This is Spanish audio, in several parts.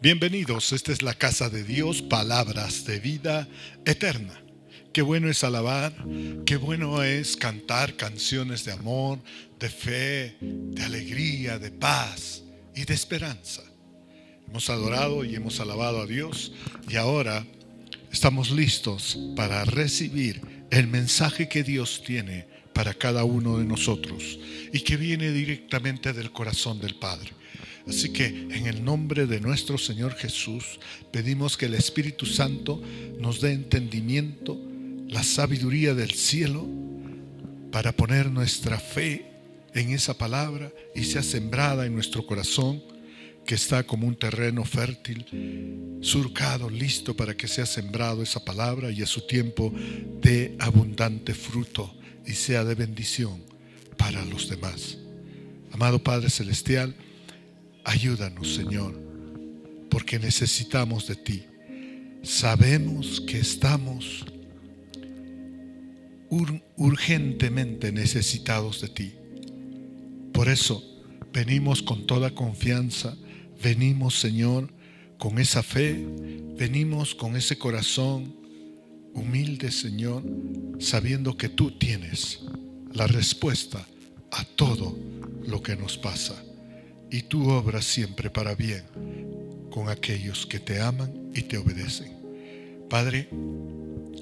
Bienvenidos, esta es la casa de Dios, palabras de vida eterna. Qué bueno es alabar, qué bueno es cantar canciones de amor, de fe, de alegría, de paz y de esperanza. Hemos adorado y hemos alabado a Dios y ahora estamos listos para recibir el mensaje que Dios tiene para cada uno de nosotros y que viene directamente del corazón del Padre. Así que en el nombre de nuestro Señor Jesús pedimos que el Espíritu Santo nos dé entendimiento, la sabiduría del cielo para poner nuestra fe en esa palabra y sea sembrada en nuestro corazón, que está como un terreno fértil, surcado, listo para que sea sembrado esa palabra y a su tiempo dé abundante fruto y sea de bendición para los demás. Amado Padre Celestial, ayúdanos, Señor, porque necesitamos de ti. Sabemos que estamos urgentemente necesitados de ti. Por eso venimos con toda confianza, venimos, Señor, con esa fe, venimos con ese corazón humilde, Señor, sabiendo que tú tienes la respuesta a todo lo que nos pasa. Y tú obras siempre para bien con aquellos que te aman y te obedecen. Padre,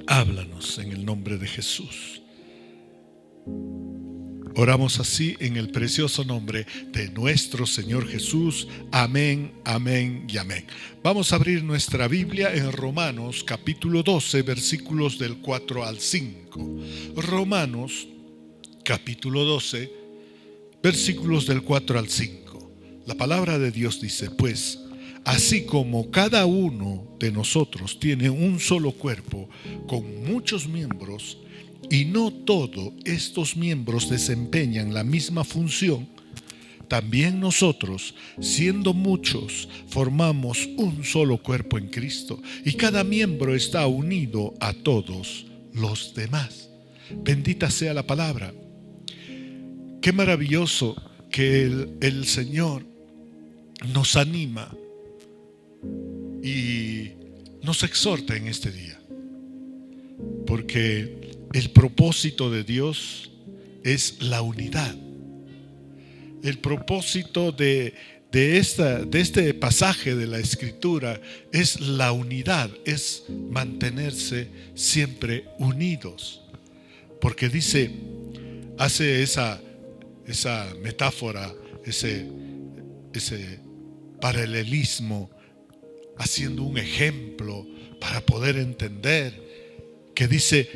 háblanos en el nombre de Jesús. Oramos así en el precioso nombre de nuestro Señor Jesús. Amén, amén y amén. Vamos a abrir nuestra Biblia en Romanos capítulo 12, versículos del 4 al 5. Romanos capítulo 12, versículos del 4 al 5. La palabra de Dios dice: pues, así como cada uno de nosotros tiene un solo cuerpo con muchos miembros, y no todos estos miembros desempeñan la misma función, también nosotros, siendo muchos, formamos un solo cuerpo en Cristo, y cada miembro está unido a todos los demás. Bendita sea la palabra. Qué maravilloso que el Señor nos anima y nos exhorta en este día, porque el propósito de Dios es la unidad. El propósito de este pasaje de la Escritura es la unidad, es mantenerse siempre unidos, porque dice, hace esa metáfora, ese paralelismo, haciendo un ejemplo para poder entender, que dice: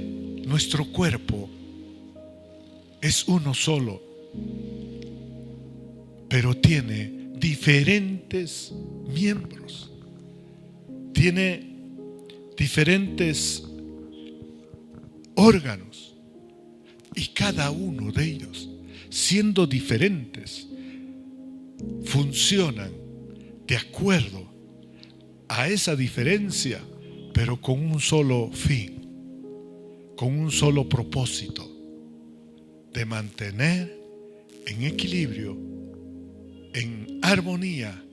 nuestro cuerpo es uno solo, pero tiene diferentes miembros, tiene diferentes órganos, y cada uno de ellos, siendo diferentes, funcionan de acuerdo a esa diferencia, pero con un solo fin, con un solo propósito, de mantener en equilibrio, en armonía,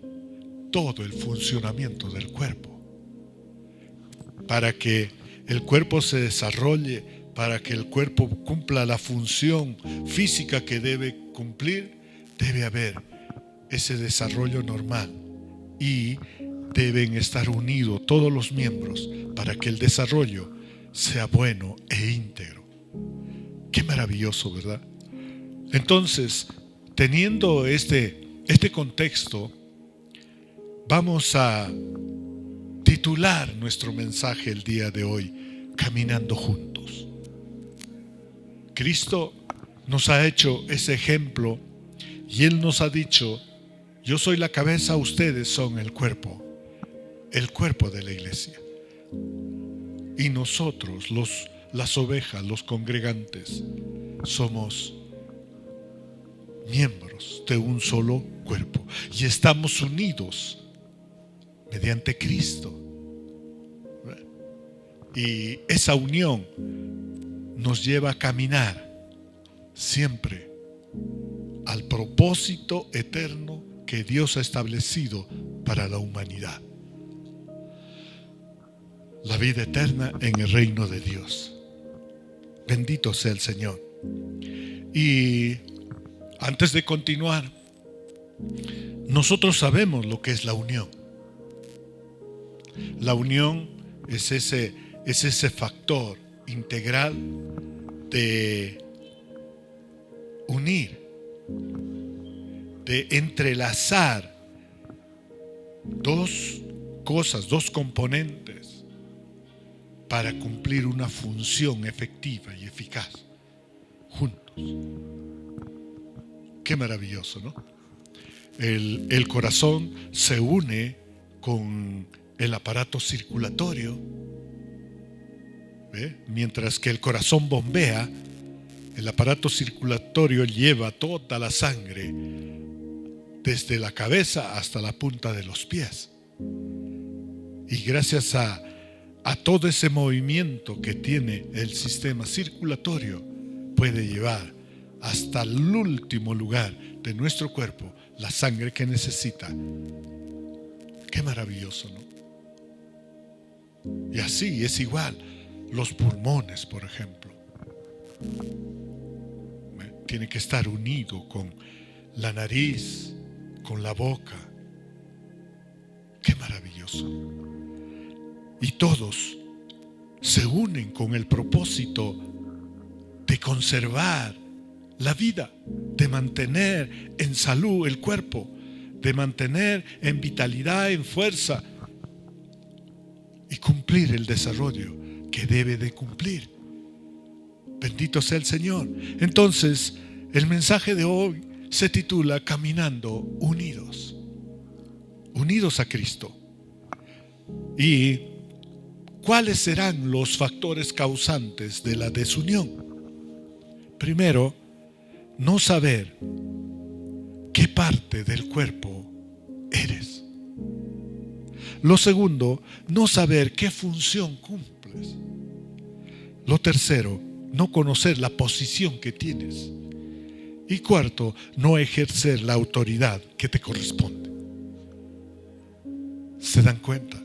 todo el funcionamiento del cuerpo, para que el cuerpo se desarrolle, para que el cuerpo cumpla la función física que debe cumplir. Debe haber ese desarrollo normal y deben estar unidos todos los miembros para que el desarrollo sea bueno e íntegro. Qué maravilloso, ¿verdad? Entonces, teniendo este contexto, vamos a titular nuestro mensaje el día de hoy: Caminando Juntos. Cristo nos ha hecho ese ejemplo y Él nos ha dicho: yo soy la cabeza, ustedes son el cuerpo de la iglesia. Y nosotros, las ovejas, los congregantes, somos miembros de un solo cuerpo y estamos unidos mediante Cristo. Y esa unión nos lleva a caminar siempre al propósito eterno que Dios ha establecido para la humanidad. la vida eterna en el reino de Dios. Bendito sea el Señor. Y antes de continuar, nosotros sabemos lo que es la unión. La unión es ese factor integral de unir, de entrelazar dos cosas, dos componentes para cumplir una función efectiva y eficaz juntos. Qué maravilloso, ¿no? El corazón se une con el aparato circulatorio, ¿ve? Mientras que el corazón bombea, el aparato circulatorio lleva toda la sangre desde la cabeza hasta la punta de los pies. Y gracias a todo ese movimiento que tiene el sistema circulatorio, puede llevar hasta el último lugar de nuestro cuerpo la sangre que necesita. Qué maravilloso, ¿no? Y así es igual los pulmones, por ejemplo. Tiene que estar unido con la nariz, con la boca. Qué maravilloso. Y todos se unen con el propósito de conservar la vida, de mantener en salud el cuerpo, de mantener en vitalidad, en fuerza y cumplir el desarrollo que debe de cumplir. Bendito sea el Señor. Entonces, el mensaje de hoy se titula Caminando unidos, unidos a Cristo. ¿Y cuáles serán los factores causantes de la desunión? Primero, no saber qué parte del cuerpo eres. Lo segundo, no saber qué función cumples. Lo tercero, no conocer la posición que tienes. Y cuarto, no ejercer la autoridad que te corresponde. ¿Se dan cuenta?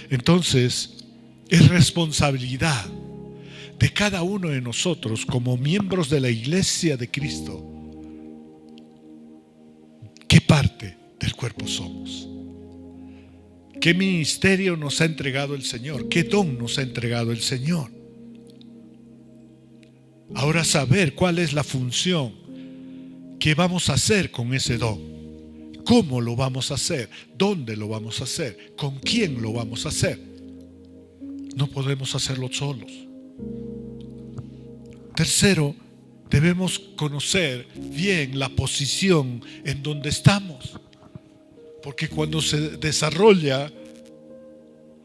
Entonces, es responsabilidad de cada uno de nosotros como miembros de la Iglesia de Cristo qué parte del cuerpo somos, qué ministerio nos ha entregado el Señor, qué don nos ha entregado el Señor. Ahora saber cuál es la función que vamos a hacer con ese don, cómo lo vamos a hacer, dónde lo vamos a hacer, con quién lo vamos a hacer. No podemos hacerlo solos. Tercero, debemos conocer bien la posición en donde estamos, porque cuando se desarrolla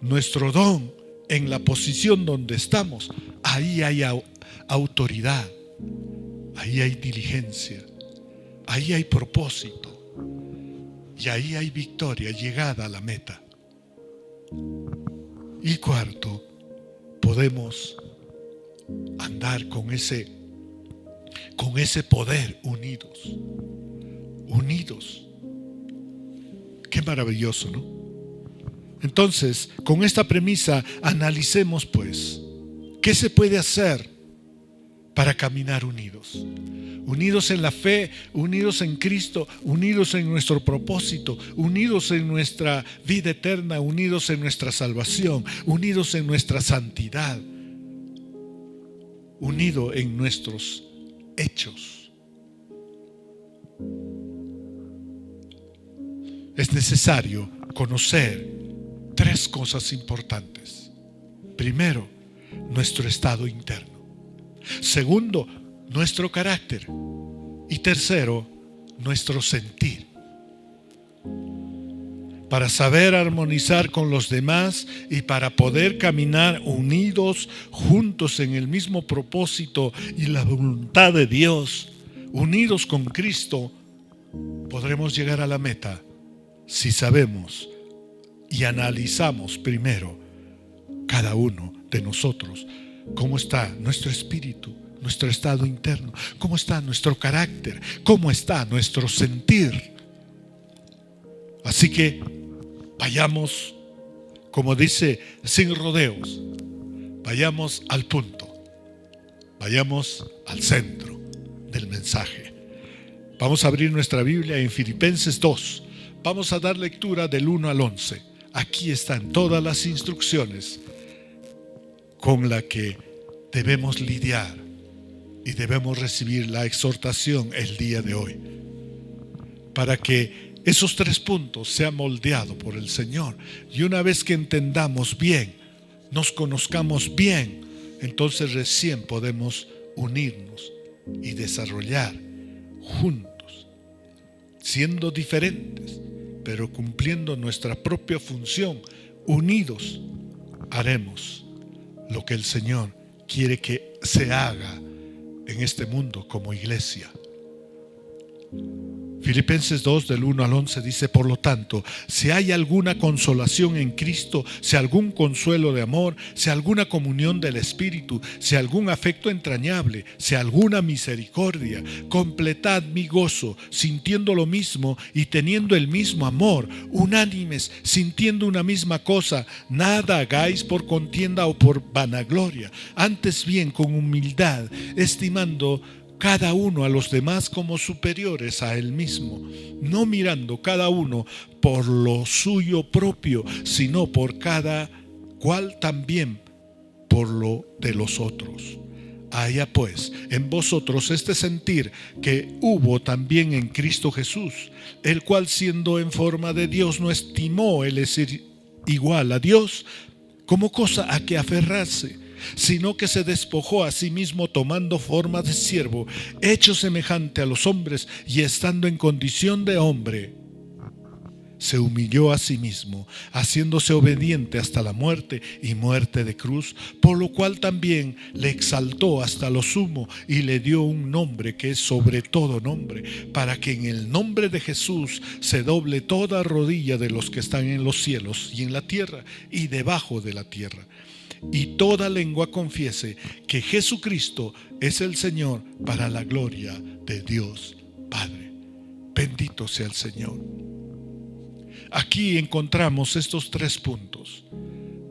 nuestro don en la posición donde estamos, ahí hay autoridad, ahí hay diligencia, ahí hay propósito y ahí hay victoria, llegada a la meta. Y cuarto, podemos andar con ese poder unidos. Qué maravilloso, ¿no? Entonces, con esta premisa, analicemos pues, ¿qué se puede hacer para caminar unidos? Unidos en la fe, unidos en Cristo, unidos en nuestro propósito, unidos en nuestra vida eterna, unidos en nuestra salvación, unidos en nuestra santidad, unidos en nuestros hechos. Es necesario conocer tres cosas importantes. Primero, nuestro estado interno. Segundo, nuestro carácter. Y tercero, nuestro sentir. Para saber armonizar con los demás y para poder caminar unidos, juntos en el mismo propósito y la voluntad de Dios, unidos con Cristo, podremos llegar a la meta si sabemos y analizamos primero cada uno de nosotros cómo está nuestro espíritu, nuestro estado interno, cómo está nuestro carácter, cómo está nuestro sentir. Así que vayamos como dice, sin rodeos. Vayamos al punto, vayamos al centro del mensaje. Vamos a abrir nuestra Biblia en Filipenses 2. Vamos a dar lectura del 1 al 11. Aquí están todas las instrucciones con las que debemos lidiar y debemos recibir la exhortación el día de hoy, para que esos 3 puntos sean moldeados por el Señor. Y una vez que entendamos bien, nos conozcamos bien, entonces recién podemos unirnos y desarrollar juntos, siendo diferentes, pero cumpliendo nuestra propia función. Unidos haremos lo que el Señor quiere que se haga en este mundo como iglesia. Filipenses 2 del 1 al 11 dice: por lo tanto, si hay alguna consolación en Cristo, si algún consuelo de amor, si alguna comunión del Espíritu, si algún afecto entrañable, si alguna misericordia, completad mi gozo, sintiendo lo mismo y teniendo el mismo amor, unánimes, sintiendo una misma cosa. Nada hagáis por contienda o por vanagloria, antes bien con humildad, estimando cada uno a los demás como superiores a él mismo, no mirando cada uno por lo suyo propio, sino por cada cual también por lo de los otros. Haya pues en vosotros este sentir que hubo también en Cristo Jesús, el cual, siendo en forma de Dios, no estimó el ser igual a Dios como cosa a que aferrarse, sino que se despojó a sí mismo, tomando forma de siervo, hecho semejante a los hombres, y estando en condición de hombre, se humilló a sí mismo, haciéndose obediente hasta la muerte y muerte de cruz, por lo cual también le exaltó hasta lo sumo y le dio un nombre que es sobre todo nombre, para que en el nombre de Jesús se doble toda rodilla de los que están en los cielos y en la tierra y debajo de la tierra, y toda lengua confiese que Jesucristo es el Señor, para la gloria de Dios Padre. Bendito sea el Señor. Aquí encontramos estos 3 puntos: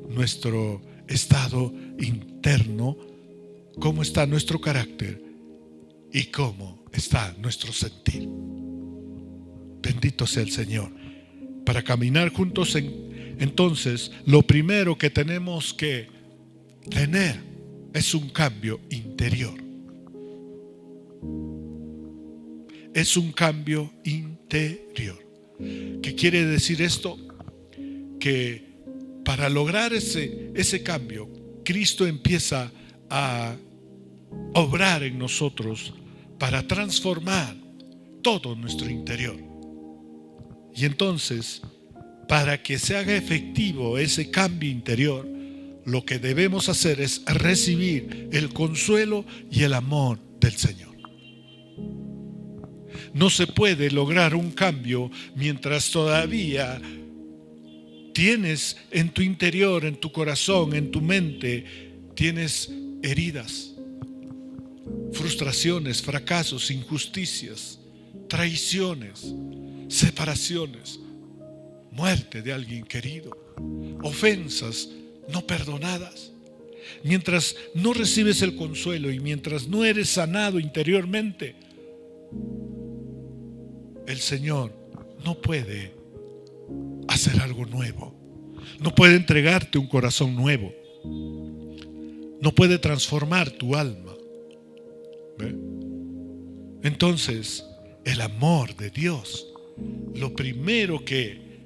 nuestro estado interno, cómo está nuestro carácter y cómo está nuestro sentir. Bendito sea el Señor. Para caminar juntos, entonces, lo primero que tenemos que tener es un cambio interior. Es un cambio interior. ¿Qué quiere decir esto? Que para lograr ese cambio, Cristo empieza a obrar en nosotros para transformar todo nuestro interior. Y entonces, para que se haga efectivo ese cambio interior, lo que debemos hacer es recibir el consuelo y el amor del Señor. No se puede lograr un cambio mientras todavía tienes en tu interior, en tu corazón, en tu mente, tienes heridas, frustraciones, fracasos, injusticias, traiciones, separaciones, muerte de alguien querido, ofensas no perdonadas. Mientras no recibes el consuelo y mientras no eres sanado interiormente, el Señor no puede hacer algo nuevo, no puede entregarte un corazón nuevo, no puede transformar tu alma. ¿Ve? Entonces, el amor de Dios, lo primero que,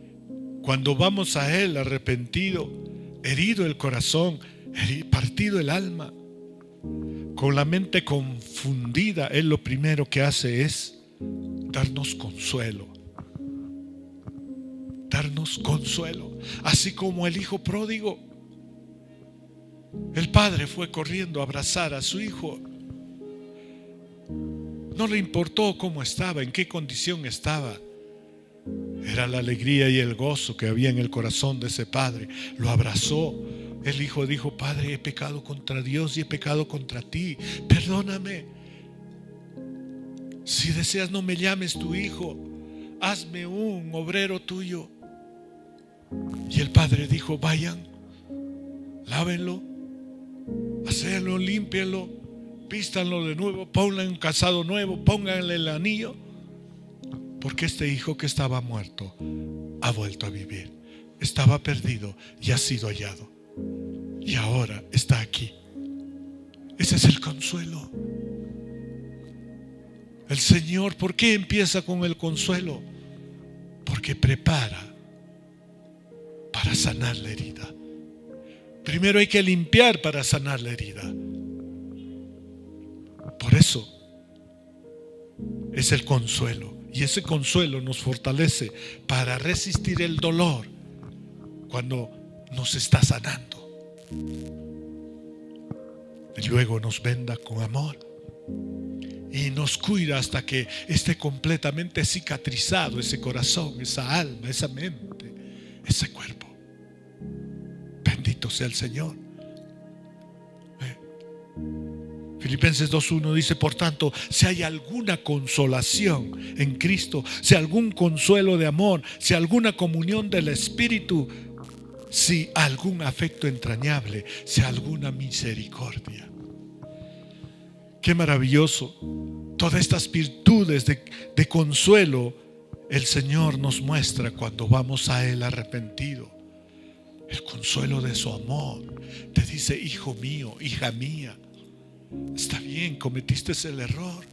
cuando vamos a Él arrepentido, herido el corazón, partido el alma, con la mente confundida, Él lo primero que hace es darnos consuelo. Darnos consuelo. Así como el hijo pródigo, el padre fue corriendo a abrazar a su hijo. No le importó cómo estaba, en qué condición estaba. Era la alegría y el gozo que había en el corazón de ese padre. Lo abrazó. El hijo dijo: Padre, he pecado contra Dios y he pecado contra ti. Perdóname. Si deseas, no me llames tu hijo. Hazme un obrero tuyo. Y el padre dijo: vayan, lávenlo, hacenlo, límpienlo, vístanlo de nuevo, pónganle un calzado nuevo, pónganle el anillo, porque este hijo que estaba muerto ha vuelto a vivir. Estaba perdido y ha sido hallado, y ahora está aquí. Ese es el consuelo. El Señor, ¿por qué empieza con el consuelo? Porque prepara para sanar la herida. Primero hay que limpiar para sanar la herida. Por eso es el consuelo. Y ese consuelo nos fortalece para resistir el dolor cuando nos está sanando. Y luego nos venda con amor y nos cuida hasta que esté completamente cicatrizado ese corazón, esa alma, esa mente, ese cuerpo. Bendito sea el Señor. Filipenses 2:1 dice: por tanto, si hay alguna consolación en Cristo, si algún consuelo de amor, si alguna comunión del Espíritu, si algún afecto entrañable, si alguna misericordia. Qué maravilloso. Todas estas virtudes de consuelo el Señor nos muestra cuando vamos a Él arrepentido. El consuelo de su amor. Te dice: hijo mío, hija mía, está bien, cometiste el error,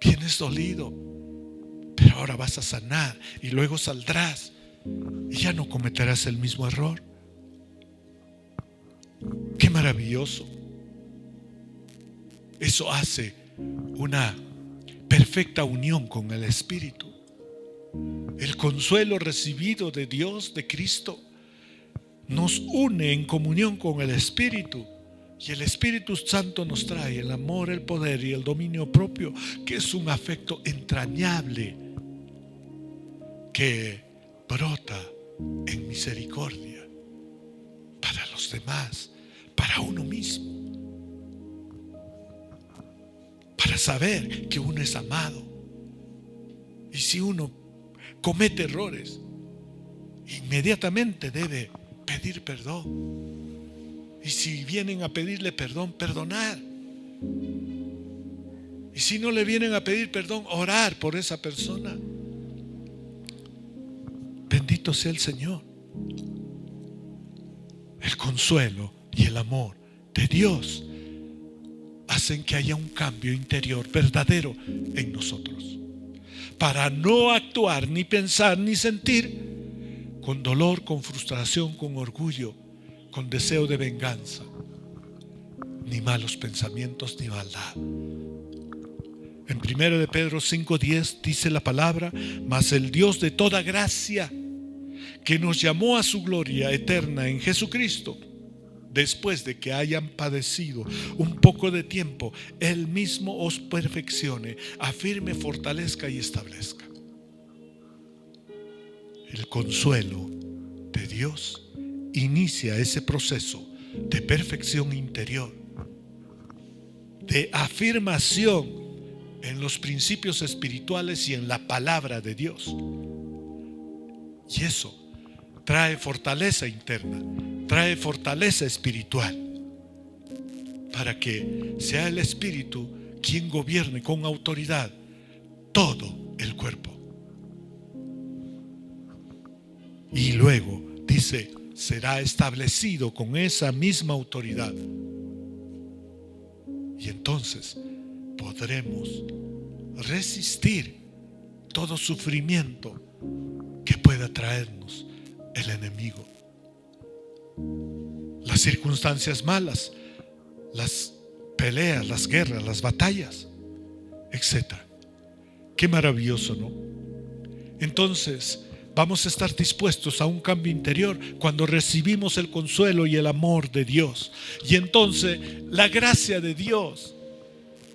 vienes dolido, pero ahora vas a sanar y luego saldrás y ya no cometerás el mismo error. Qué maravilloso. Eso hace una perfecta unión con el Espíritu. El consuelo recibido de Dios, de Cristo, nos une en comunión con el Espíritu. Y el Espíritu Santo nos trae el amor, el poder y el dominio propio, que es un afecto entrañable que brota en misericordia para los demás, para uno mismo, para saber que uno es amado. Y si uno comete errores, inmediatamente debe pedir perdón. Y si vienen a pedirle perdón, perdonar. Y si no le vienen a pedir perdón, orar por esa persona. Bendito sea el Señor. El consuelo y el amor de Dios hacen que haya un cambio interior verdadero en nosotros, para no actuar, ni pensar, ni sentir con dolor, con frustración, con orgullo, con deseo de venganza, ni malos pensamientos, ni maldad. En 1 de Pedro 5:10 dice la palabra: mas el Dios de toda gracia, que nos llamó a su gloria eterna en Jesucristo, después de que hayan padecido un poco de tiempo, Él mismo os perfeccione, afirme, fortalezca y establezca. El consuelo de Dios inicia ese proceso de perfección interior, de afirmación en los principios espirituales y en la palabra de Dios. Y eso trae fortaleza interna, trae fortaleza espiritual, para que sea el Espíritu quien gobierne con autoridad todo el cuerpo. Y luego dice: será establecido con esa misma autoridad. Y entonces podremos resistir todo sufrimiento que pueda traernos el enemigo. Las circunstancias malas, las peleas, las guerras, las batallas, etc. Qué maravilloso, ¿no? Entonces vamos a estar dispuestos a un cambio interior cuando recibimos el consuelo y el amor de Dios. Y entonces la gracia de Dios,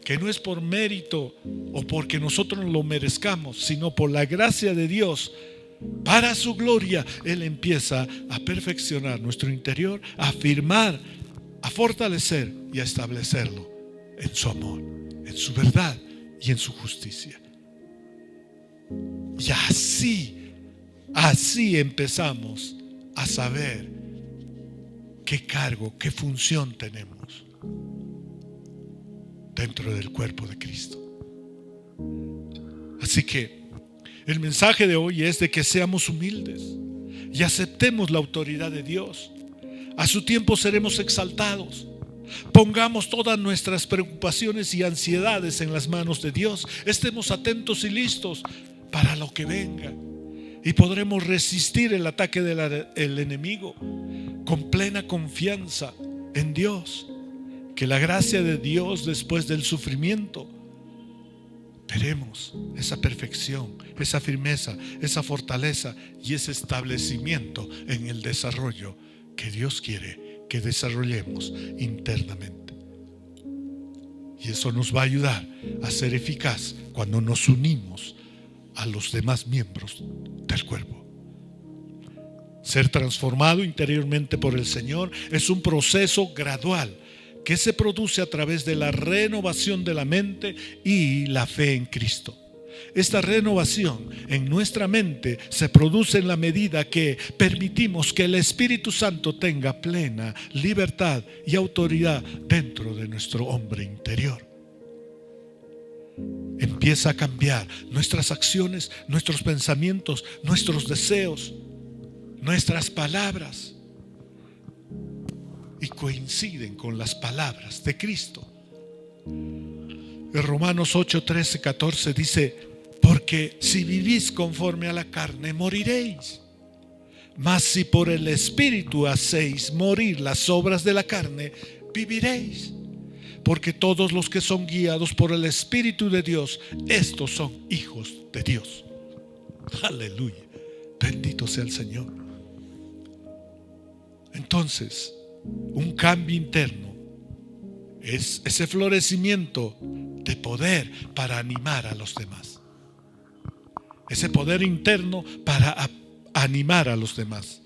que no es por mérito o porque nosotros lo merezcamos, sino por la gracia de Dios, para su gloria, Él empieza a perfeccionar nuestro interior, a afirmar, a fortalecer y a establecerlo en su amor, en su verdad y en su justicia. Y así, Así empezamos a saber qué cargo, qué función tenemos dentro del cuerpo de Cristo. Así que el mensaje de hoy es de que seamos humildes y aceptemos la autoridad de Dios. A su tiempo seremos exaltados. Pongamos todas nuestras preocupaciones y ansiedades en las manos de Dios. Estemos atentos y listos para lo que venga. Y podremos resistir el ataque del enemigo con plena confianza en Dios. Que la gracia de Dios, después del sufrimiento, veremos esa perfección, esa firmeza, esa fortaleza y ese establecimiento en el desarrollo que Dios quiere que desarrollemos internamente. Y eso nos va a ayudar a ser eficaz cuando nos unimos a los demás miembros del cuerpo. Ser transformado interiormente por el Señor es un proceso gradual que se produce a través de la renovación de la mente y la fe en Cristo. Esta renovación en nuestra mente se produce en la medida que permitimos que el Espíritu Santo tenga plena libertad y autoridad dentro de nuestro hombre interior. Empieza a cambiar nuestras acciones, nuestros pensamientos, nuestros deseos, nuestras palabras, y coinciden con las palabras de Cristo. En Romanos 8, 13, 14 dice: porque si vivís conforme a la carne, moriréis. Mas si por el Espíritu hacéis morir las obras de la carne, viviréis. Porque todos los que son guiados por el Espíritu de Dios, estos son hijos de Dios. Aleluya. Bendito sea el Señor. Entonces, un cambio interno es ese florecimiento de poder para animar a los demás. Ese poder interno para animar a los demás.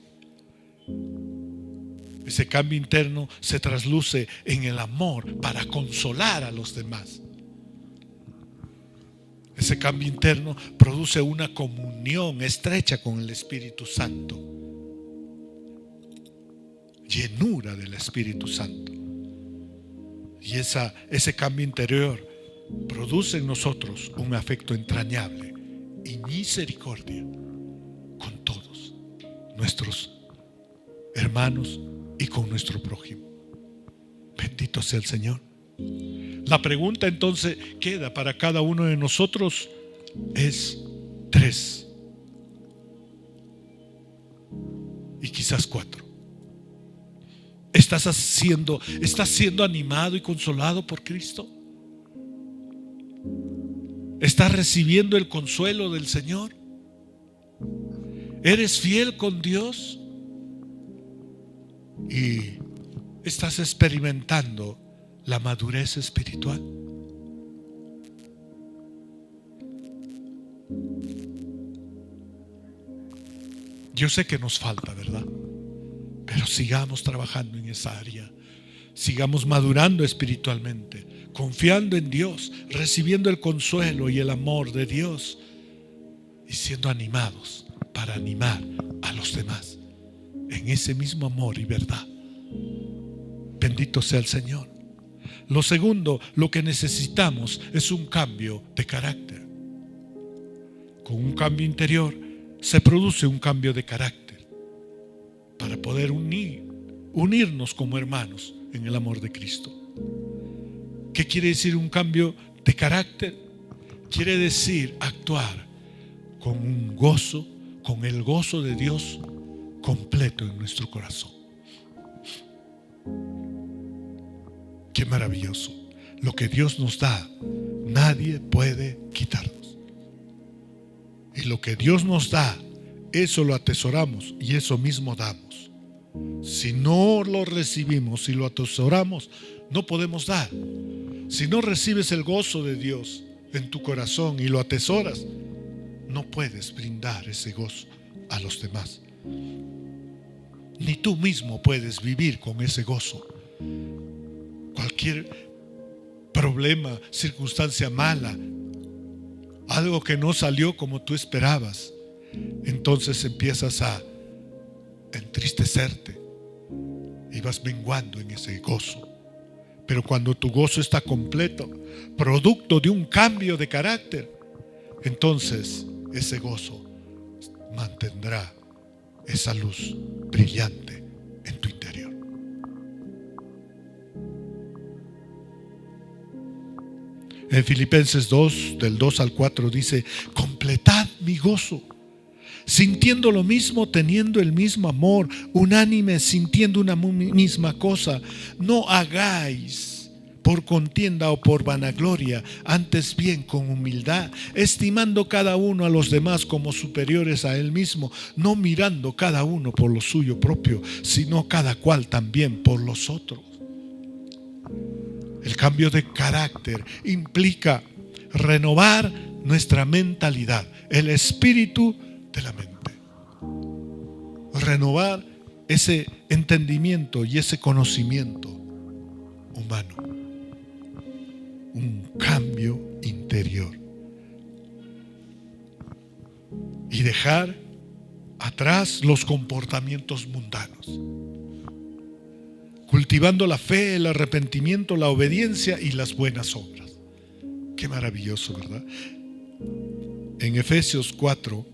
Ese cambio interno se trasluce en el amor para consolar a los demás. Ese cambio interno produce una comunión estrecha con el Espíritu Santo. Llenura del Espíritu Santo. Y ese cambio interior produce en nosotros un afecto entrañable y misericordia con todos nuestros hermanos y con nuestro prójimo. Bendito sea el Señor. La pregunta entonces queda para cada uno de nosotros es 3 y quizás 4. ¿Estás siendo animado y consolado por Cristo? ¿Estás recibiendo el consuelo del Señor? ¿Eres fiel con Dios? ¿Y estás experimentando la madurez espiritual? Yo sé que nos falta, ¿verdad? Pero sigamos trabajando en esa área. Sigamos madurando espiritualmente, confiando en Dios, recibiendo el consuelo y el amor de Dios y siendo animados para animar a los demás en ese mismo amor y verdad. Bendito sea el Señor. Lo segundo, lo que necesitamos es un cambio de carácter. Con un cambio interior se produce un cambio de carácter para poder unirnos como hermanos en el amor de Cristo. ¿Qué quiere decir un cambio de carácter? Quiere decir actuar con un gozo, con el gozo de Dios completo en nuestro corazón. Qué maravilloso. Lo que Dios nos da, nadie puede quitarnos. Y lo que Dios nos da, eso lo atesoramos y eso mismo damos. Si no lo recibimos y lo atesoramos, no podemos dar. Si no recibes el gozo de Dios en tu corazón y lo atesoras, no puedes brindar ese gozo a los demás. Ni tú mismo puedes vivir con ese gozo. Cualquier problema, circunstancia mala, algo que no salió como tú esperabas, entonces empiezas a entristecerte y vas menguando en ese gozo. Pero cuando tu gozo está completo, producto de un cambio de carácter, entonces ese gozo mantendrá esa luz brillante en tu interior. En Filipenses 2, del 2 al 4 dice: completad mi gozo, sintiendo lo mismo, teniendo el mismo amor, unánimes, sintiendo una misma cosa. No hagáis por contienda o por vanagloria, antes bien con humildad, estimando cada uno a los demás como superiores a él mismo, no mirando cada uno por lo suyo propio, sino cada cual también por los otros. El cambio de carácter implica renovar nuestra mentalidad, el espíritu de la mente. Renovar ese entendimiento y ese conocimiento humano. Un cambio interior. Y dejar atrás los comportamientos mundanos. Cultivando la fe, el arrepentimiento, la obediencia y las buenas obras. Qué maravilloso, ¿verdad? En Efesios 4,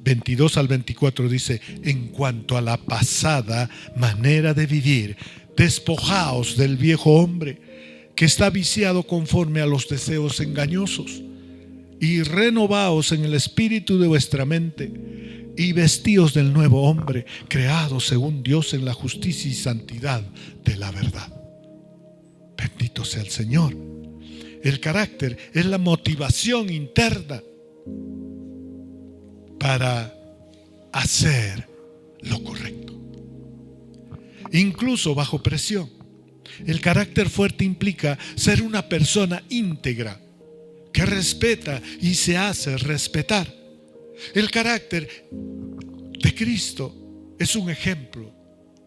22 al 24 dice: en cuanto a la pasada manera de vivir, despojaos del viejo hombre, que está viciado conforme a los deseos engañosos, y renovaos en el espíritu de vuestra mente, y vestíos del nuevo hombre, creado según Dios en la justicia y santidad de la verdad. Bendito sea el Señor. El carácter es la motivación interna para hacer lo correcto, incluso bajo presión. El carácter fuerte implica ser una persona íntegra, que respeta y se hace respetar. El carácter de Cristo es un ejemplo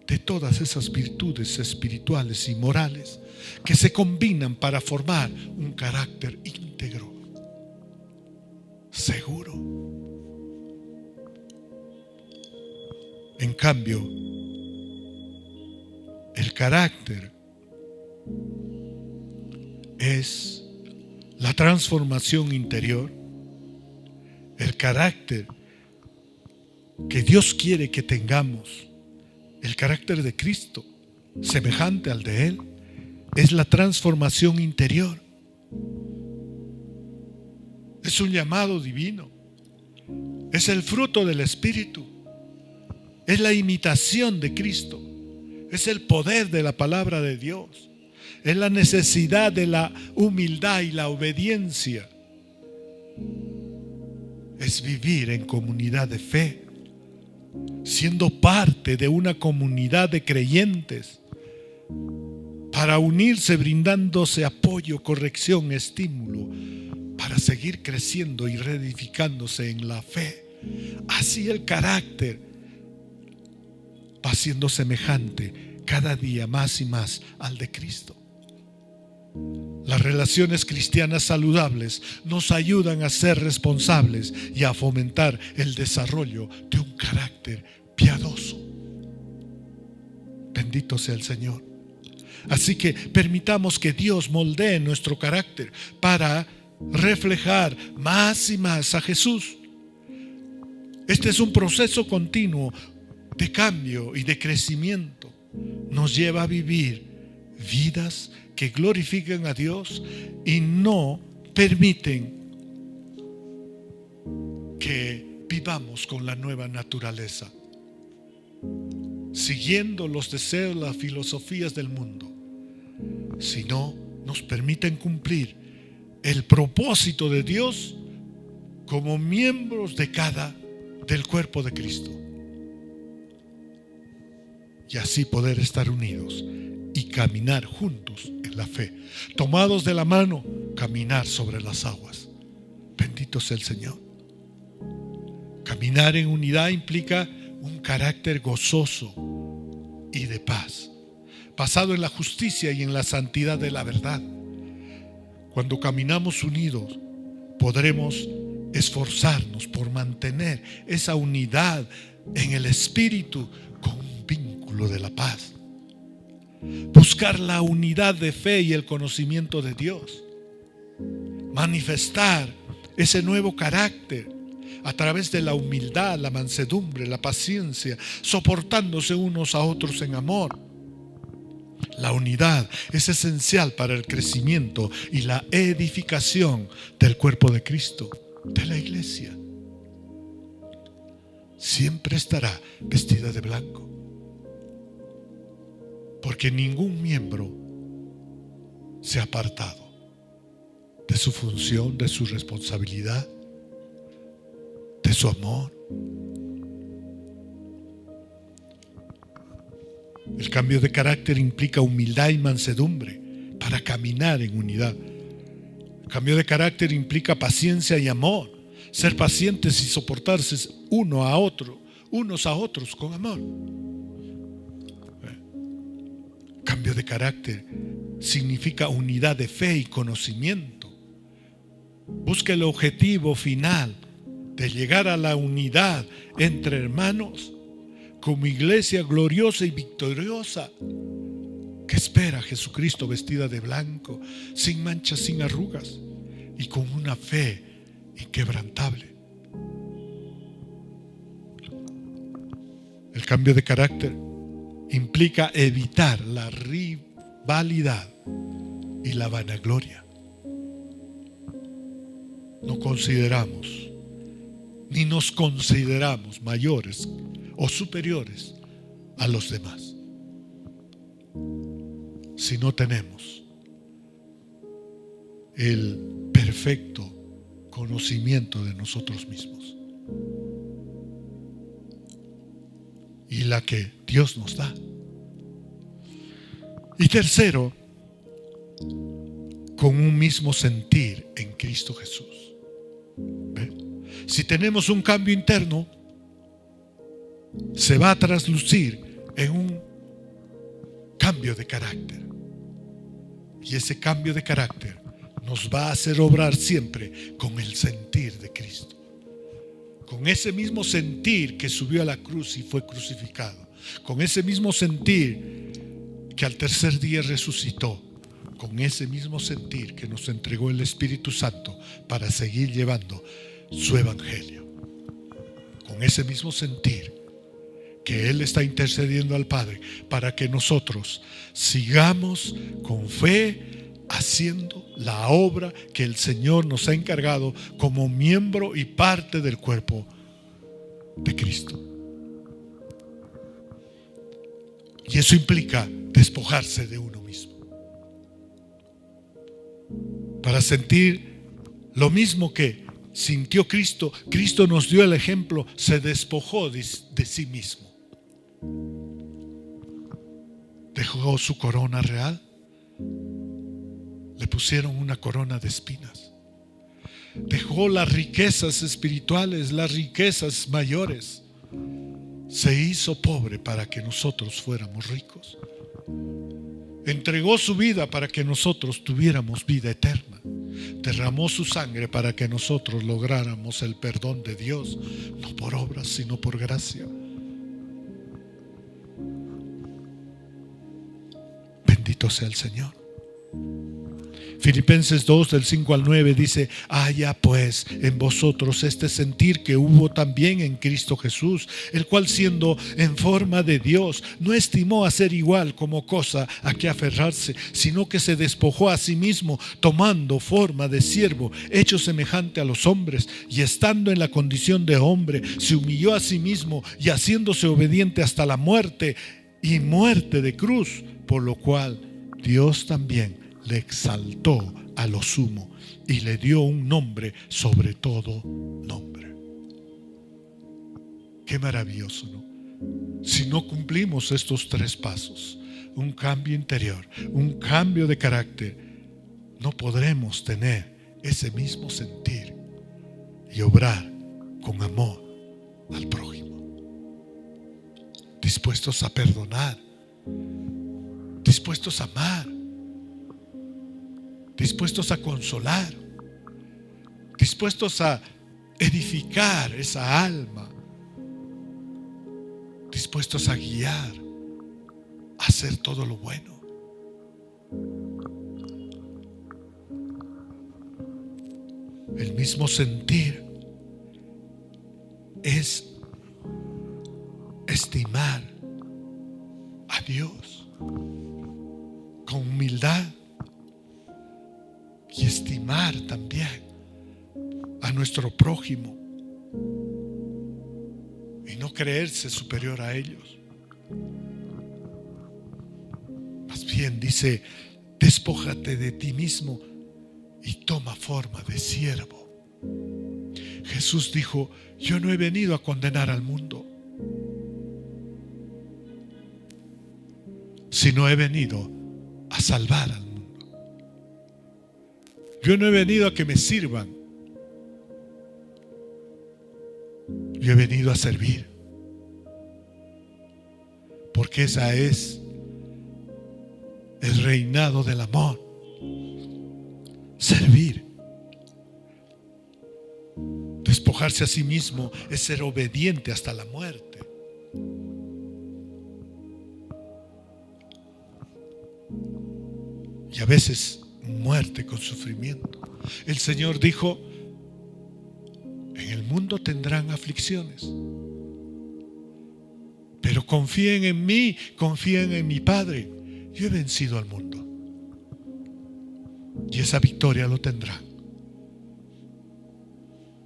de todas esas virtudes espirituales y morales que se combinan para formar un carácter íntegro, seguro. En cambio, el carácter es la transformación interior, el carácter que Dios quiere que tengamos, el carácter de Cristo, semejante al de Él, es la transformación interior. Es un llamado divino, es el fruto del Espíritu, es la imitación de Cristo, es el poder de la palabra de Dios, es la necesidad de la humildad y la obediencia. Es vivir en comunidad de fe, siendo parte de una comunidad de creyentes, para unirse, brindándose apoyo, corrección, estímulo, para seguir creciendo y reedificándose en la fe. Así el carácter va siendo semejante cada día más y más al de Cristo. Las relaciones cristianas saludables nos ayudan a ser responsables y a fomentar el desarrollo de un carácter piadoso. Bendito sea el Señor. Así que permitamos que Dios moldee nuestro carácter para reflejar más y más a Jesús. Este es un proceso continuo de cambio y de crecimiento. Nos lleva a vivir vidas que glorifiquen a Dios y no permiten que vivamos con la nueva naturaleza, siguiendo los deseos, las filosofías del mundo, sino nos permiten cumplir el propósito de Dios como miembros del cuerpo de Cristo, y así poder estar unidos y caminar juntos en la fe, tomados de la mano, caminar sobre las aguas. Bendito sea el Señor. Caminar en unidad implica un carácter gozoso y de paz, basado en la justicia y en la santidad de la verdad. Cuando caminamos unidos, podremos esforzarnos por mantener esa unidad en el espíritu con un vínculo de la paz. Buscar la unidad de fe y el conocimiento de Dios. Manifestar ese nuevo carácter a través de la humildad, la mansedumbre, la paciencia, soportándose unos a otros en amor. La unidad es esencial para el crecimiento y la edificación del cuerpo de Cristo, de la iglesia. Siempre estará vestida de blanco, porque ningún miembro se ha apartado de su función, de su responsabilidad, de su amor. El cambio de carácter implica humildad y mansedumbre para caminar en unidad. El cambio de carácter implica paciencia y amor, ser pacientes y soportarse unos a otros con amor. Cambio de carácter significa unidad de fe y conocimiento. Busca el objetivo final de llegar a la unidad entre hermanos como iglesia gloriosa y victoriosa que espera a Jesucristo vestida de blanco, sin manchas, sin arrugas y con una fe inquebrantable. El cambio de carácter implica evitar la rivalidad y la vanagloria. No consideramos ni nos consideramos mayores o superiores a los demás, si no tenemos el perfecto conocimiento de nosotros mismos y la que Dios nos da. Y tercero, con un mismo sentir en Cristo Jesús. ¿Ve? Si tenemos un cambio interno, se va a traslucir en un cambio de carácter. Y ese cambio de carácter nos va a hacer obrar siempre con el sentir de Cristo. Con ese mismo sentir que subió a la cruz y fue crucificado. Con ese mismo sentir que al tercer día resucitó. Con ese mismo sentir que nos entregó el Espíritu Santo para seguir llevando su evangelio. Con ese mismo sentir que Él está intercediendo al Padre para que nosotros sigamos con fe haciendo la obra que el Señor nos ha encargado como miembro y parte del cuerpo de Cristo. Y eso implica despojarse de uno mismo para sentir lo mismo que sintió Cristo. Cristo nos dio el ejemplo, se despojó de sí mismo. Dejó su corona real, le pusieron una corona de espinas. Dejó las riquezas espirituales, las riquezas mayores. Se hizo pobre para que nosotros fuéramos ricos. Entregó su vida para que nosotros tuviéramos vida eterna. Derramó su sangre para que nosotros lográramos el perdón de Dios, no por obras, sino por gracia. Bendito sea el Señor. Filipenses 2 del 5 al 9 dice: haya pues en vosotros este sentir que hubo también en Cristo Jesús, el cual siendo en forma de Dios no estimó a ser igual como cosa a que aferrarse, sino que se despojó a sí mismo, tomando forma de siervo, hecho semejante a los hombres, y estando en la condición de hombre, se humilló a sí mismo y haciéndose obediente hasta la muerte y muerte de cruz, por lo cual Dios también le exaltó a lo sumo y le dio un nombre sobre todo nombre. Qué maravilloso, ¿no? Si no cumplimos estos tres pasos, un cambio interior, un cambio de carácter, no podremos tener ese mismo sentir y obrar con amor al prójimo, dispuestos a perdonar, dispuestos a amar, dispuestos a consolar, dispuestos a edificar esa alma, dispuestos a guiar, a hacer todo lo bueno. El mismo sentir es estimar a Dios con humildad y estimar también a nuestro prójimo y no creerse superior a ellos. Más bien dice: despójate de ti mismo y toma forma de siervo. Jesús dijo: yo no he venido a condenar al mundo, sino he venido a salvar al mundo. Yo no he venido a que me sirvan, yo he venido a servir, porque esa es el reinado del amor. Servir, despojarse a sí mismo, es ser obediente hasta la muerte. Y a veces muerte con sufrimiento. El Señor dijo: en el mundo tendrán aflicciones, pero confíen en mí, confíen en mi Padre. Yo he vencido al mundo y esa victoria lo tendrán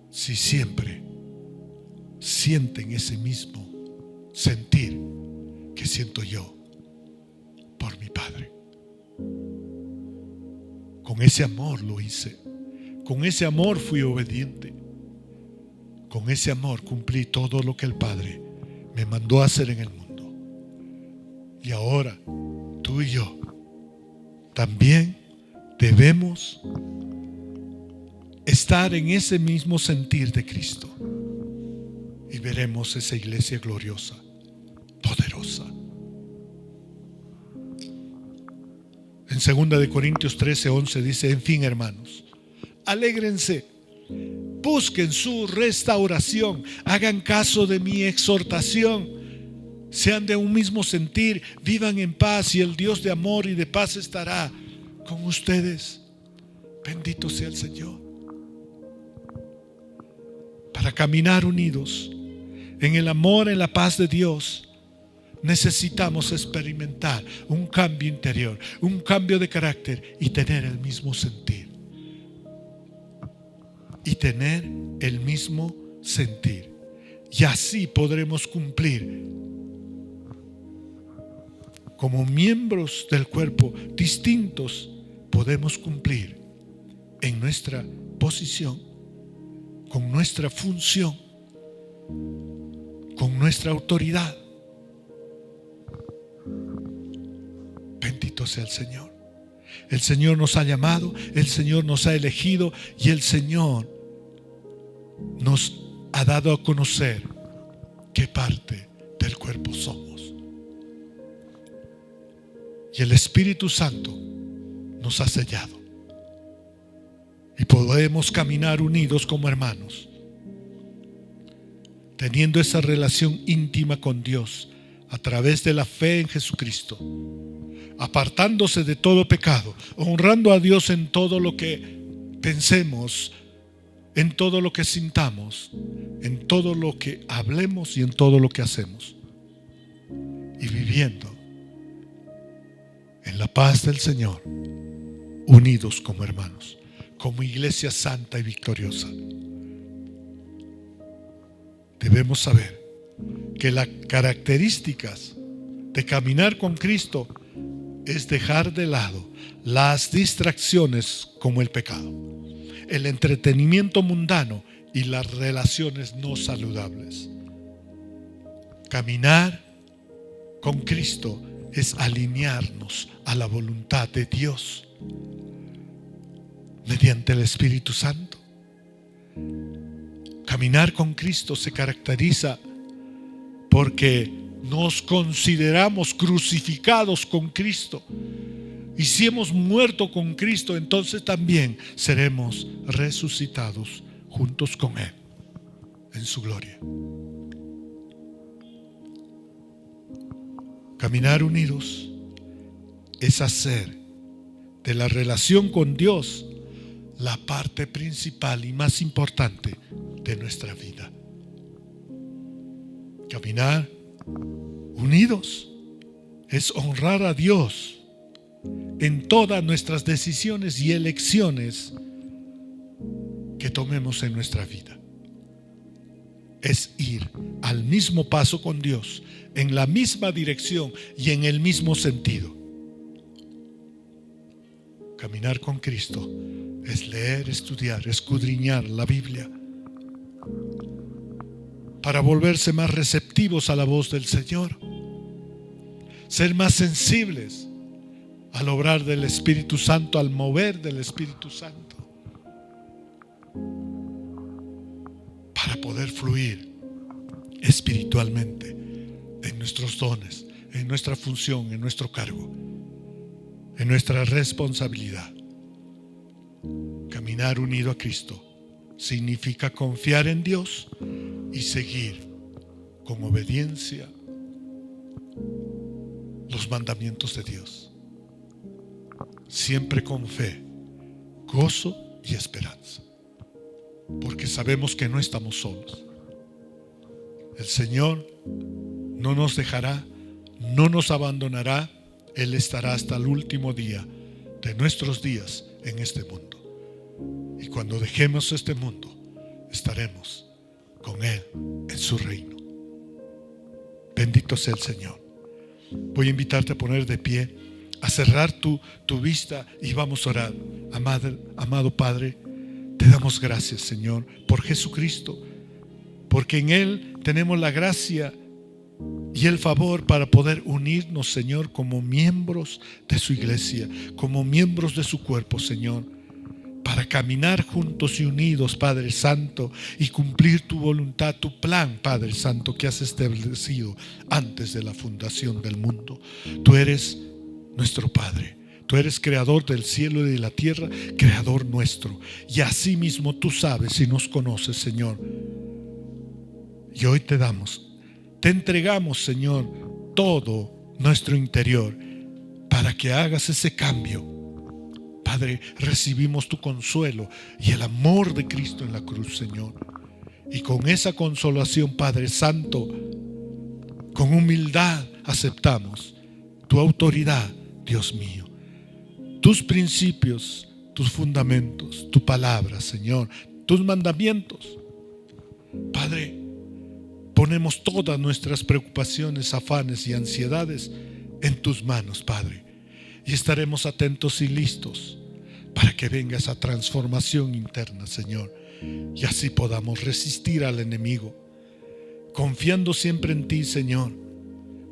si siempre sienten ese mismo sentir que siento yo por mi Padre. Con ese amor lo hice, con ese amor fui obediente, con ese amor cumplí todo lo que el Padre me mandó a hacer en el mundo. Y ahora tú y yo también debemos estar en ese mismo sentir de Cristo y veremos esa iglesia gloriosa, poderosa. En 2 Corintios 13:11 dice: en fin, hermanos, alégrense, busquen su restauración, hagan caso de mi exhortación, sean de un mismo sentir, vivan en paz, y el Dios de amor y de paz estará con ustedes. Bendito sea el Señor. Para caminar unidos en el amor, en la paz de Dios, necesitamos experimentar un cambio interior, un cambio de carácter y tener el mismo sentir. Y tener el mismo sentir. Y así podremos cumplir como miembros del cuerpo distintos. Podemos cumplir en nuestra posición, con nuestra función, con nuestra autoridad. Bendito sea el Señor. El Señor nos ha llamado, el Señor nos ha elegido y el Señor nos ha dado a conocer qué parte del cuerpo somos. Y el Espíritu Santo nos ha sellado. Y podemos caminar unidos como hermanos, teniendo esa relación íntima con Dios a través de la fe en Jesucristo, apartándose de todo pecado, honrando a Dios en todo lo que pensemos, en todo lo que sintamos, en todo lo que hablemos y en todo lo que hacemos, y viviendo en la paz del Señor, unidos como hermanos, como iglesia santa y victoriosa. Debemos saber que las características de caminar con Cristo es dejar de lado las distracciones como el pecado, el entretenimiento mundano y las relaciones no saludables. Caminar con Cristo es alinearnos a la voluntad de Dios mediante el Espíritu Santo. Caminar con Cristo se caracteriza porque nos consideramos crucificados con Cristo. Y si hemos muerto con Cristo, entonces también seremos resucitados juntos con Él. en su gloria. Caminar unidos es hacer de la relación con Dios la parte principal y más importante de nuestra vida. Caminar unidos es honrar a Dios en todas nuestras decisiones y elecciones que tomemos en nuestra vida. Es ir al mismo paso con Dios, en la misma dirección y en el mismo sentido. Caminar con Cristo es leer, estudiar, escudriñar la Biblia para volverse más receptivos a la voz del Señor, ser más sensibles al obrar del Espíritu Santo, al mover del Espíritu Santo, para poder fluir espiritualmente en nuestros dones, en nuestra función, en nuestro cargo, en nuestra responsabilidad. Caminar unido a Cristo significa confiar en Dios y seguir con obediencia los mandamientos de Dios, siempre con fe, gozo y esperanza, porque sabemos que no estamos solos. El Señor no nos dejará, no nos abandonará. Él estará hasta el último día de nuestros días en este mundo. Y cuando dejemos este mundo, estaremos con Él en su reino. Bendito sea el Señor. Voy a invitarte a poner de pie, a cerrar tu vista y vamos a orar. Amado Padre, te damos gracias, Señor, por Jesucristo, porque en Él tenemos la gracia y el favor para poder unirnos, Señor, como miembros de su iglesia, como miembros de su cuerpo, Señor, para caminar juntos y unidos, Padre Santo, y cumplir tu voluntad, tu plan, Padre Santo, que has establecido antes de la fundación del mundo. Tú eres nuestro Padre. Tú eres creador del cielo y de la tierra, creador nuestro. Y así mismo tú sabes y nos conoces, Señor. Y hoy te entregamos, Señor, todo nuestro interior para que hagas ese cambio. Padre, recibimos tu consuelo y el amor de Cristo en la cruz, Señor. Y con esa consolación, Padre Santo, con humildad aceptamos tu autoridad, Dios mío, tus principios, tus fundamentos, tu palabra, Señor, tus mandamientos. Padre, ponemos todas nuestras preocupaciones, afanes y ansiedades en tus manos, Padre, y estaremos atentos y listos para que venga esa transformación interna, Señor, y así podamos resistir al enemigo, confiando siempre en ti, Señor,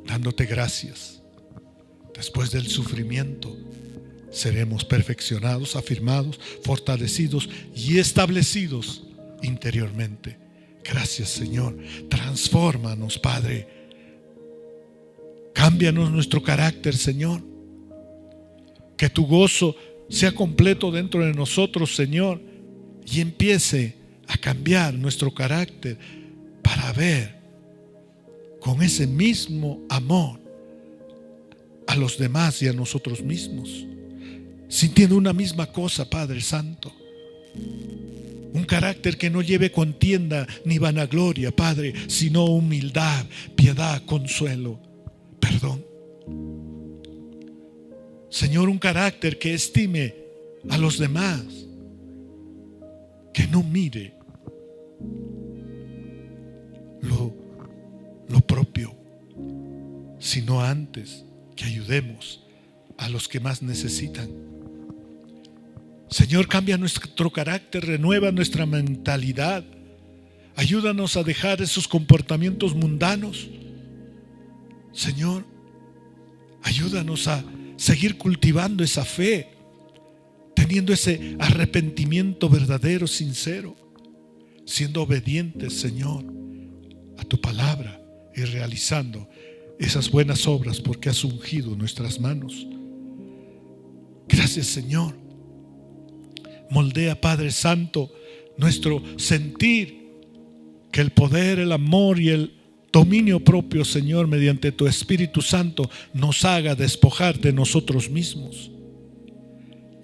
dándote gracias. Después del sufrimiento seremos perfeccionados, afirmados, fortalecidos y establecidos interiormente. Gracias, Señor. Transfórmanos, Padre. Cámbianos nuestro carácter, Señor. Que tu gozo sea completo dentro de nosotros, Señor, y empiece a cambiar nuestro carácter para ver con ese mismo amor a los demás y a nosotros mismos, sintiendo una misma cosa, Padre Santo. Un carácter que no lleve contienda ni vanagloria, Padre, sino humildad, piedad, consuelo, perdón. Señor, un carácter que estime a los demás, que no mire lo propio, sino antes que ayudemos a los que más necesitan. Señor, cambia nuestro carácter, renueva nuestra mentalidad. Ayúdanos a dejar esos comportamientos mundanos. Señor, ayúdanos a seguir cultivando esa fe, teniendo ese arrepentimiento verdadero, sincero, siendo obedientes, Señor, a tu palabra y realizando esas buenas obras porque has ungido nuestras manos. Gracias, Señor. Moldea, Padre Santo, nuestro sentir, Que el poder, el amor y el dominio propio, Señor, mediante tu Espíritu Santo, nos haga despojar de nosotros mismos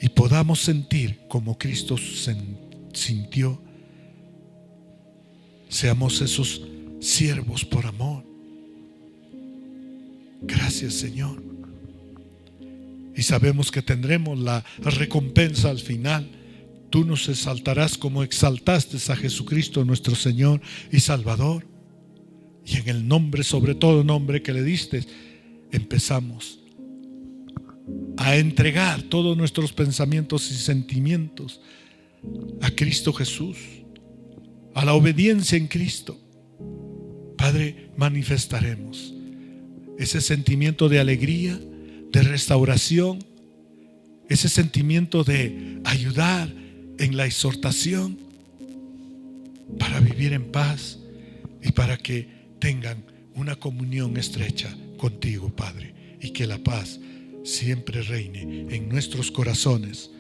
y podamos sentir como Cristo sintió. Seamos esos siervos por amor. Gracias, Señor. Y sabemos que tendremos la recompensa al final. Tú nos exaltarás como exaltaste a Jesucristo, nuestro Señor y Salvador. Y en el nombre, sobre todo nombre que le diste, empezamos a entregar todos nuestros pensamientos y sentimientos a Cristo Jesús, a la obediencia en Cristo. Padre, manifestaremos ese sentimiento de alegría, de restauración, ese sentimiento de ayudar en la exhortación para vivir en paz y para que tengan una comunión estrecha contigo, Padre, y que la paz siempre reine en nuestros corazones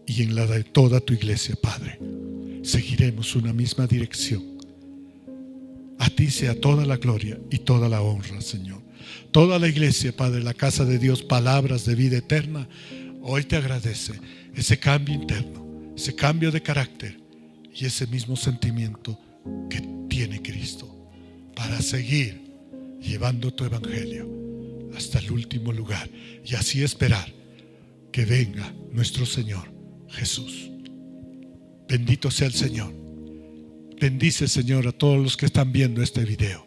y en la de toda tu iglesia, Padre. Seguiremos una misma dirección. A ti sea toda la gloria y toda la honra, Señor. Toda la iglesia, Padre, la casa de Dios, palabras de vida eterna, hoy te agradece ese cambio interno, ese cambio de carácter y ese mismo sentimiento que tiene Cristo para seguir llevando tu evangelio hasta el último lugar y así esperar que venga nuestro Señor Jesús. Bendito sea el Señor. Bendice, Señor, a todos los que están viendo este video.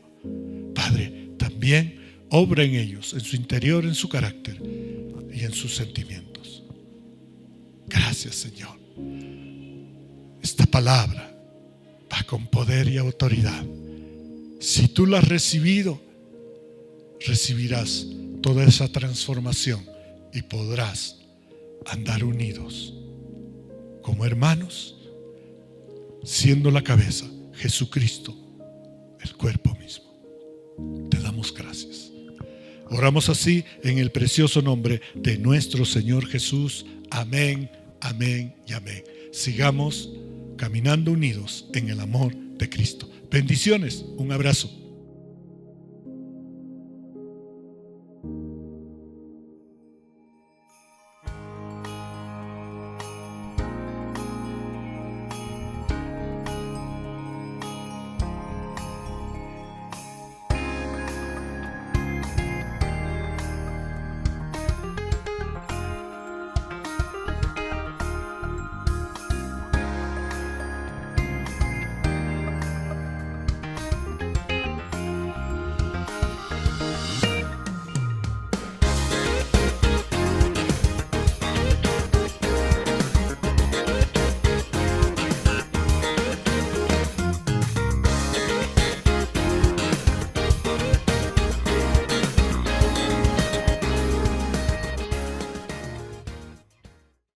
Padre, también obra en ellos, en su interior, en su carácter y en sus sentimientos. Gracias, Señor. Esta palabra va con poder y autoridad. Si tú la has recibido, recibirás toda esa transformación y podrás andar unidos como hermanos, siendo la cabeza, Jesucristo, el cuerpo mismo. Te damos gracias. Oramos así en el precioso nombre de nuestro Señor Jesús. Amén, amén y amén. Sigamos caminando unidos en el amor de Cristo. Bendiciones, un abrazo.